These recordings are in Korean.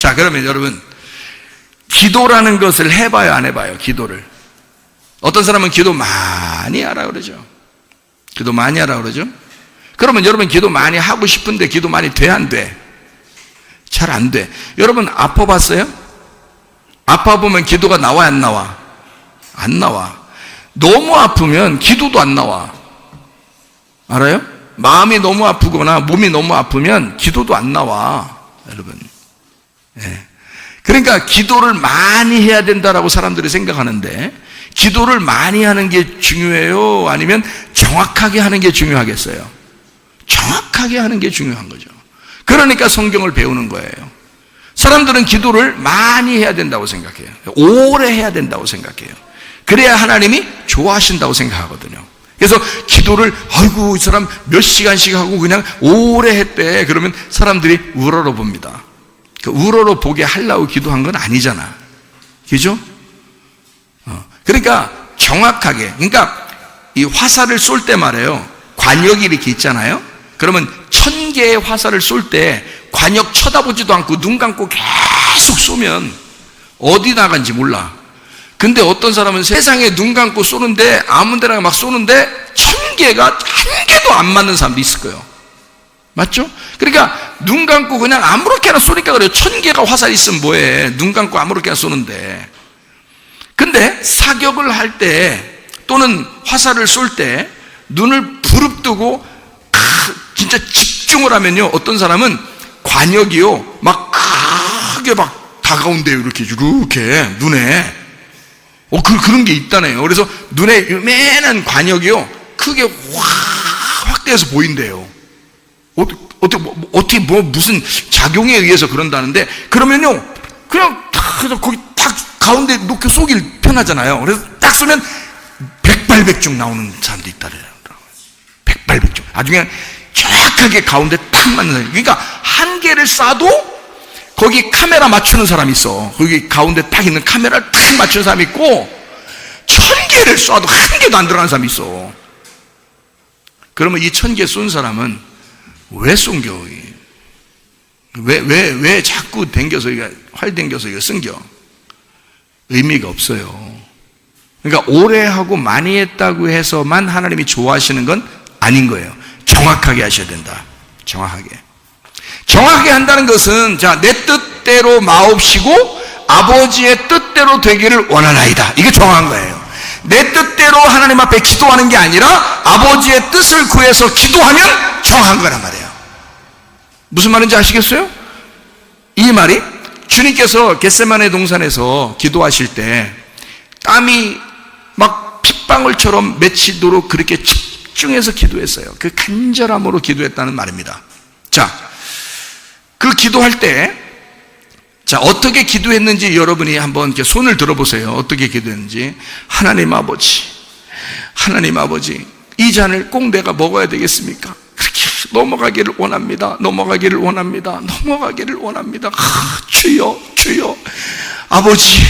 자, 그러면 여러분, 기도라는 것을 해봐요, 안 해봐요? 기도를. 어떤 사람은 기도 많이 하라 그러죠. 기도 많이 하라 그러죠. 그러면 여러분 기도 많이 하고 싶은데 기도 많이 돼, 안 돼? 잘 안 돼. 여러분 아파봤어요? 아파보면 기도가 나와, 안 나와? 안 나와. 너무 아프면 기도도 안 나와. 알아요? 마음이 너무 아프거나 몸이 너무 아프면 기도도 안 나와, 여러분. 네. 그러니까 기도를 많이 해야 된다라고 사람들이 생각하는데, 기도를 많이 하는 게 중요해요? 아니면 정확하게 하는 게 중요하겠어요? 정확하게 하는 게 중요한 거죠. 그러니까 성경을 배우는 거예요. 사람들은 기도를 많이 해야 된다고 생각해요. 오래 해야 된다고 생각해요. 그래야 하나님이 좋아하신다고 생각하거든요. 그래서 기도를 아이고 이 사람 몇 시간씩 하고 그냥 오래 했대. 그러면 사람들이 우러러 봅니다. 그 우러러 보게 하려고 기도한 건 아니잖아. 그죠? 그러니까 정확하게, 그러니까 이 화살을 쏠 때 말이에요. 관역이 이렇게 있잖아요. 그러면 1000개의 화살을 쏠 때 관역 쳐다보지도 않고 눈 감고 계속 쏘면 어디 나간지 몰라. 근데 어떤 사람은 세상에 눈 감고 쏘는데 아무 데나 막 쏘는데 1000개가 한 개도 안 맞는 사람도 있을 거예요. 맞죠? 그러니까 눈 감고 그냥 아무렇게나 쏘니까 그래요. 1000개가 화살이 있으면 뭐해. 눈 감고 아무렇게나 쏘는데. 근데 사격을 할 때 또는 화살을 쏠 때 눈을 부릅뜨고 진짜 집중을 하면요, 어떤 사람은 관역이요 막 크게 막 다가온대요. 이렇게 눈에 그런 게 있다네요. 그래서 눈에 요만한 관역이요 크게 확대해서 보인대요. 어떻게 무슨 작용에 의해서 그런다는데, 그러면요 그냥 거기 딱 가운데 놓고 쏘길 편하잖아요. 그래서 딱 쏘면 백발백중 나오는 사람도 있다래요. 백발백중. 나중에 정확하게 가운데 딱 맞는 사람. 그러니까 한 개를 쏴도 거기 카메라 맞추는 사람이 있어. 거기 가운데 딱 있는 카메라를 딱 맞추는 사람이 있고, 1000개를 쏴도 한 개도 안 들어가는 사람이 있어. 그러면 이 1000개 쏜 사람은 왜 쏜겨? 왜 자꾸 활 댕겨서 이거 쓴겨? 의미가 없어요. 그러니까 오래 하고 많이 했다고 해서만 하나님이 좋아하시는 건 아닌 거예요. 정확하게 하셔야 된다. 정확하게 한다는 것은, 자, 내 뜻대로 마옵시고 아버지의 뜻대로 되기를 원하나이다. 이게 정확한 거예요. 내 뜻대로 하나님 앞에 기도하는 게 아니라 아버지의 뜻을 구해서 기도하면 정확한 거란 말이에요. 무슨 말인지 아시겠어요? 이 말이 주님께서 겟세마네 동산에서 기도하실 때 땀이 막 핏방울처럼 맺히도록 그렇게 집중해서 기도했어요. 그 간절함으로 기도했다는 말입니다. 자, 그 기도할 때, 자, 어떻게 기도했는지 여러분이 한번 이렇게 손을 들어보세요. 어떻게 기도했는지. 하나님 아버지, 이 잔을 꼭 내가 먹어야 되겠습니까? 그렇게 넘어가기를 원합니다. 주여, 아버지,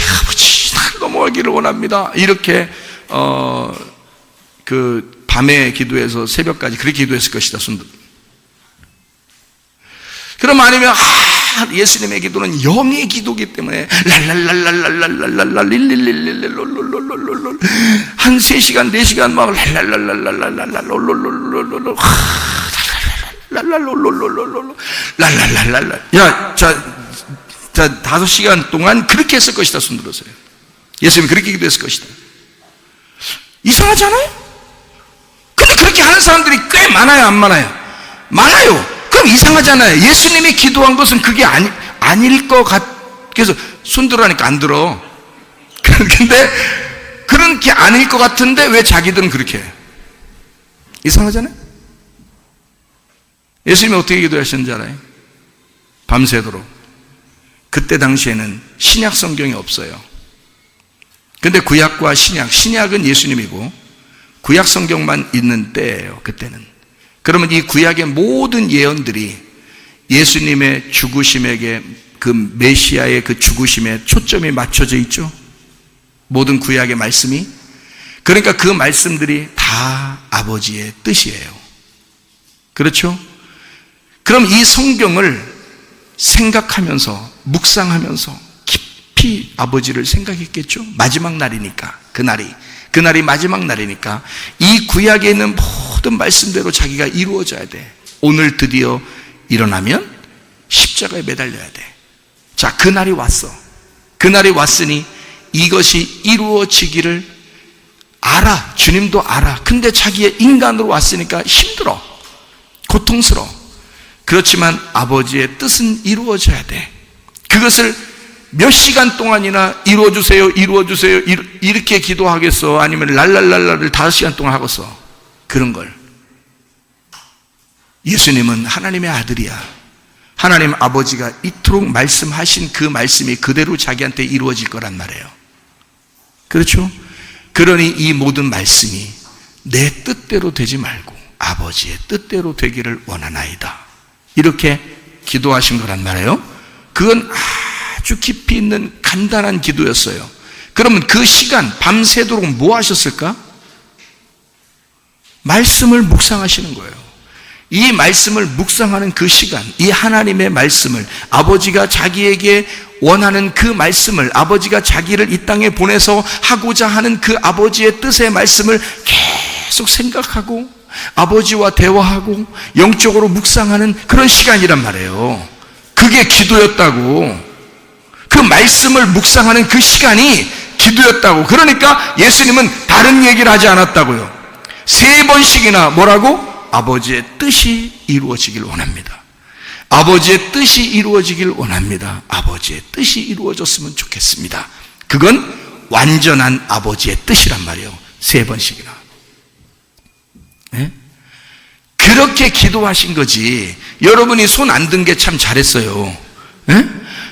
날 넘어가기를 원합니다. 이렇게 그 밤에 기도해서 새벽까지 그렇게 기도했을 것이다. 그럼 아니면 예수님의 기도는 영의 기도이기 때문에 한 3시간 4시간 막 야, 자 5시간 동안 그렇게 했을 것이다. 손 들어서요. 예수님이 그렇게 기도했을 것이다. 이상하지 않아요? 근데 그렇게 하는 사람들이 꽤 많아요, 안 많아요? 많아요. 그럼 이상하잖아요. 예수님이 기도한 것은 그게 아닐 것 그래서 손 들어라니까 안 들어. 근데 그런 게 아닐 것 같은데 왜 자기들은 그렇게 해? 이상하잖아요. 예수님이 어떻게 기도하셨는지 알아요? 밤새도록. 그때 당시에는 신약 성경이 없어요. 근데 구약과 신약은 예수님이고 구약 성경만 있는 때예요. 그때는. 그러면 이 구약의 모든 예언들이 예수님의 죽으심에게, 그 메시아의 그 죽으심에 초점이 맞춰져 있죠. 모든 구약의 말씀이. 그러니까 그 말씀들이 다 아버지의 뜻이에요. 그렇죠? 그럼 이 성경을 생각하면서 묵상하면서 깊이 아버지를 생각했겠죠. 마지막 날이니까, 그날이 마지막 날이니까 이 구약에 있는 모든 말씀대로 자기가 이루어져야 돼. 오늘 드디어 일어나면 십자가에 매달려야 돼. 자, 그날이 왔어. 그날이 왔으니 이것이 이루어지기를 알아. 주님도 알아. 근데 자기의 인간으로 왔으니까 힘들어, 고통스러워. 그렇지만 아버지의 뜻은 이루어져야 돼. 그것을 몇 시간 동안이나 이루어주세요, 이루어주세요, 이렇게 기도하겠어? 아니면 랄랄랄라를 5시간 동안 하겠어? 그런 걸. 예수님은 하나님의 아들이야. 하나님 아버지가 이토록 말씀하신 그 말씀이 그대로 자기한테 이루어질 거란 말이에요. 그렇죠? 그러니 이 모든 말씀이 내 뜻대로 되지 말고 아버지의 뜻대로 되기를 원하나이다, 이렇게 기도하신 거란 말이에요. 그건 아주 깊이 있는 간단한 기도였어요. 그러면 그 시간 밤새도록 뭐 하셨을까? 말씀을 묵상하시는 거예요. 이 말씀을 묵상하는 그 시간, 이 하나님의 말씀을, 아버지가 자기에게 원하는 그 말씀을, 아버지가 자기를 이 땅에 보내서 하고자 하는 그 아버지의 뜻의 말씀을 계속 생각하고 아버지와 대화하고 영적으로 묵상하는 그런 시간이란 말이에요. 그게 기도였다고. 그 말씀을 묵상하는 그 시간이 기도였다고. 그러니까 예수님은 다른 얘기를 하지 않았다고요. 3번씩이나 뭐라고? 아버지의 뜻이 이루어지길 원합니다. 아버지의 뜻이 이루어지길 원합니다. 아버지의 뜻이 이루어졌으면 좋겠습니다. 그건 완전한 아버지의 뜻이란 말이에요. 3번씩이나. 네? 그렇게 기도하신 거지. 여러분이 손 안 든 게 참 잘했어요. 네?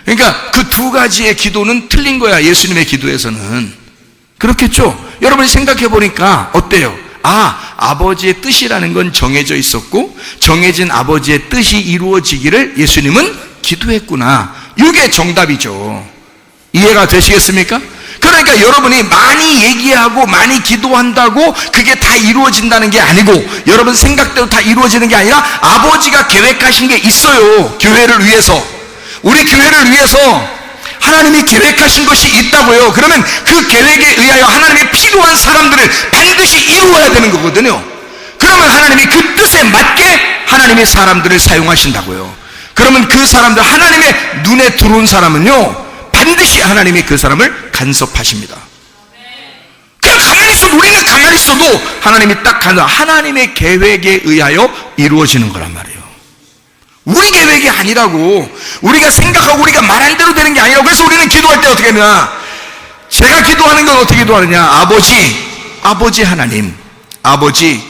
그러니까 그 2가지의 기도는 틀린 거야. 예수님의 기도에서는. 그렇겠죠? 여러분이 생각해 보니까 어때요? 아버지의 뜻이라는 건 정해져 있었고 정해진 아버지의 뜻이 이루어지기를 예수님은 기도했구나. 이게 정답이죠. 이해가 되시겠습니까? 그러니까 여러분이 많이 얘기하고 많이 기도한다고 그게 다 이루어진다는 게 아니고, 여러분 생각대로 다 이루어지는 게 아니라 아버지가 계획하신 게 있어요. 교회를 위해서, 우리 교회를 위해서 하나님이 계획하신 것이 있다고요. 그러면 그 계획에 의하여 하나님이 필요한 사람들을 반드시 이루어야 되는 거거든요. 그러면 하나님이 그 뜻에 맞게 하나님이 사람들을 사용하신다고요. 그러면 그 사람들, 하나님의 눈에 들어온 사람은요 반드시 하나님이 그 사람을 간섭하십니다. 그냥 가만히 있어도, 우리는 가만히 있어도 하나님이 딱 하나님의 계획에 의하여 이루어지는 거란 말이에요. 우리 계획이 아니라고. 우리가 생각하고 우리가 말한 대로 되는 게 아니라고. 그래서 우리는 기도할 때 어떻게 하냐, 제가 기도하는 건 어떻게 기도하느냐, 아버지 하나님, 아버지의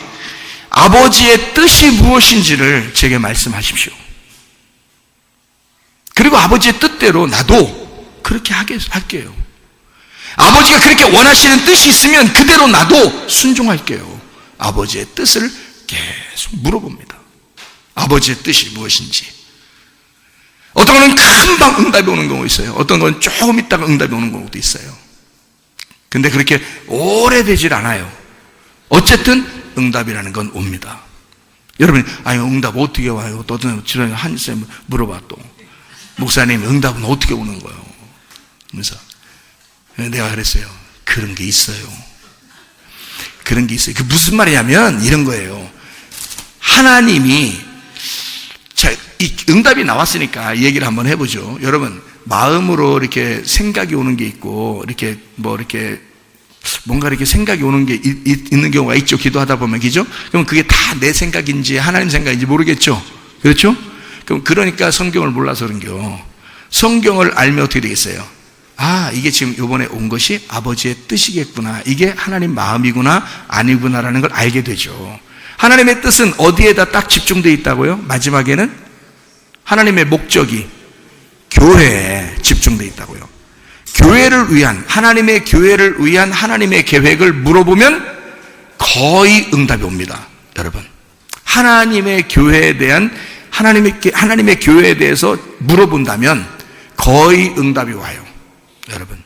뜻이 무엇인지를 제게 말씀하십시오. 그리고 아버지의 뜻대로 나도 그렇게 할게요. 아버지가 그렇게 원하시는 뜻이 있으면 그대로 나도 순종할게요. 아버지의 뜻을 계속 물어봅니다. 아버지의 뜻이 무엇인지. 어떤 거는 금방 응답이 오는 경우도 있어요. 어떤 건 조금 있다가 응답이 오는 경우도 있어요. 근데 그렇게 오래되질 않아요. 어쨌든 응답이라는 건 옵니다. 여러분이 응답 어떻게 와요? 또 지난해 한쌤 물어봐. 또 목사님 응답은 어떻게 오는 거예요? 그래서 내가 그랬어요. 그런 게 있어요. 그런 게 있어요. 그 무슨 말이냐면 이런 거예요. 하나님이, 자, 이 응답이 나왔으니까 얘기를 한번 해보죠. 여러분, 마음으로 이렇게 생각이 오는 게 있고, 이렇게 뭔가 이렇게 생각이 오는 게 있는 경우가 있죠. 기도하다 보면, 그죠? 그럼 그게 다 내 생각인지 하나님 생각인지 모르겠죠. 그렇죠? 그럼 그러니까 성경을 몰라서 그런겨. 성경을 알면 어떻게 되겠어요? 이게 지금 이번에 온 것이 아버지의 뜻이겠구나. 이게 하나님 마음이구나, 아니구나라는 걸 알게 되죠. 하나님의 뜻은 어디에다 딱 집중되어 있다고요? 마지막에는 하나님의 목적이 교회에 집중되어 있다고요. 교회를 위한, 하나님의 교회를 위한 하나님의 계획을 물어보면 거의 응답이 옵니다. 여러분, 하나님의 교회에 대한, 하나님의 교회에 대해서 물어본다면 거의 응답이 와요. 여러분,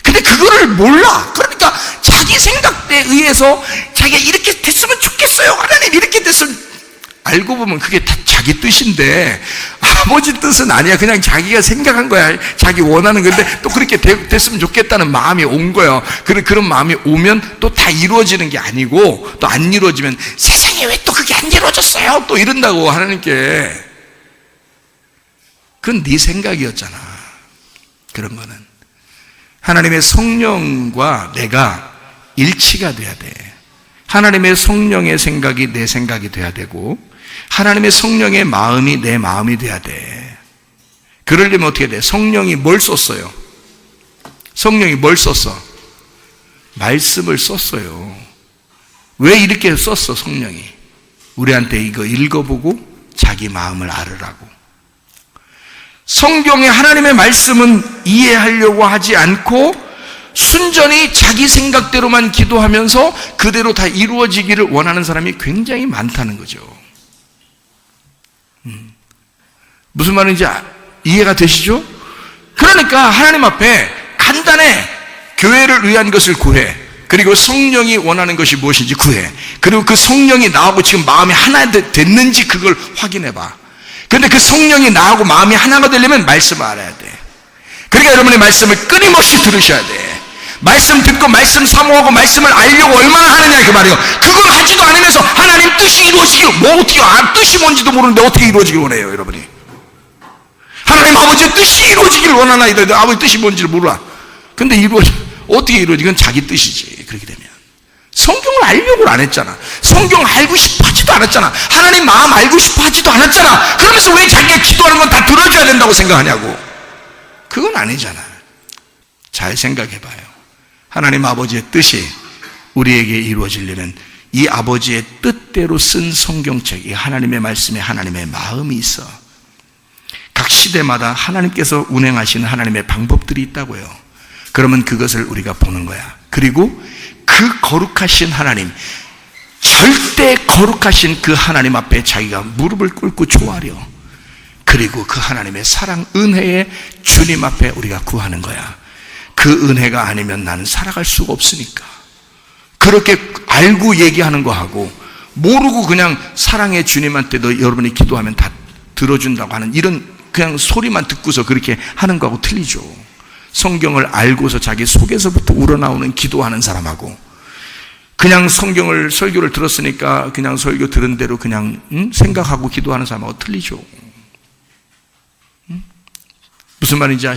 근데 그거를 몰라. 그러니까 자기 생각에 의해서 자기가 이렇게 됐으면 좋겠어요, 하나님 이렇게 됐으면, 알고 보면 그게 다 자기 뜻인데 아버지 뜻은 아니야. 그냥 자기가 생각한 거야. 자기 원하는 건데 또 그렇게 됐으면 좋겠다는 마음이 온 거예요. 그런 마음이 오면 또 다 이루어지는 게 아니고, 또 안 이루어지면 세상에 왜 또 그게 안 이루어졌어요? 또 이런다고 하나님께. 그건 네 생각이었잖아. 그런 거는 하나님의 성령과 내가 일치가 돼야 돼. 하나님의 성령의 생각이 내 생각이 돼야 되고, 하나님의 성령의 마음이 내 마음이 돼야 돼. 그러려면 어떻게 돼? 성령이 뭘 썼어요? 성령이 뭘 썼어? 말씀을 썼어요. 왜 이렇게 썼어? 성령이 우리한테 이거 읽어보고 자기 마음을 알으라고. 성경의 하나님의 말씀은 이해하려고 하지 않고 순전히 자기 생각대로만 기도하면서 그대로 다 이루어지기를 원하는 사람이 굉장히 많다는 거죠. 무슨 말인지 이해가 되시죠? 그러니까 하나님 앞에 간단해. 교회를 위한 것을 구해. 그리고 성령이 원하는 것이 무엇인지 구해. 그리고 그 성령이 나하고 지금 마음이 하나 됐는지 그걸 확인해 봐. 그런데 그 성령이 나하고 마음이 하나가 되려면 말씀을 알아야 돼. 그러니까 여러분의 말씀을 끊임없이 들으셔야 돼. 말씀 듣고 말씀 사모하고 말씀을 알려고 얼마나 하느냐 그 말이에요. 그걸 하지도 않으면서 하나님 뜻이 이루어지기를, 뭐 어떻게 뜻이 뭔지도 모르는데 어떻게 이루어지기를 원해요 여러분이? 하나님 아버지의 뜻이 이루어지기를 원하나? 이들 아버지 뜻이 뭔지를 몰라. 근데 어떻게 이루어지? 그건 자기 뜻이지. 그렇게 되면 성경을 알려고 안 했잖아. 성경 알고 싶어 하지도 않았잖아. 하나님 마음 알고 싶어 하지도 않았잖아. 그러면서 왜 자기가 기도하는 건 다 들어줘야 된다고 생각하냐고. 그건 아니잖아. 잘 생각해봐요. 하나님 아버지의 뜻이 우리에게 이루어지려면 이 아버지의 뜻대로 쓴 성경책이 하나님의 말씀에 하나님의 마음이 있어. 각 시대마다 하나님께서 운행하시는 하나님의 방법들이 있다고요. 그러면 그것을 우리가 보는 거야. 그리고 그 거룩하신 하나님, 절대 거룩하신 그 하나님 앞에 자기가 무릎을 꿇고 조아려. 그리고 그 하나님의 사랑, 은혜의 주님 앞에 우리가 구하는 거야. 그 은혜가 아니면 나는 살아갈 수가 없으니까. 그렇게 알고 얘기하는 거하고 모르고 그냥 사랑의 주님한테도 여러분이 기도하면 다 들어준다고 하는 이런 그냥 소리만 듣고서 그렇게 하는 거하고 틀리죠. 성경을 알고서 자기 속에서부터 우러나오는 기도하는 사람하고 그냥 설교를 들었으니까 그냥 설교 들은 대로 그냥 생각하고 기도하는 사람하고 틀리죠. 무슨 말인지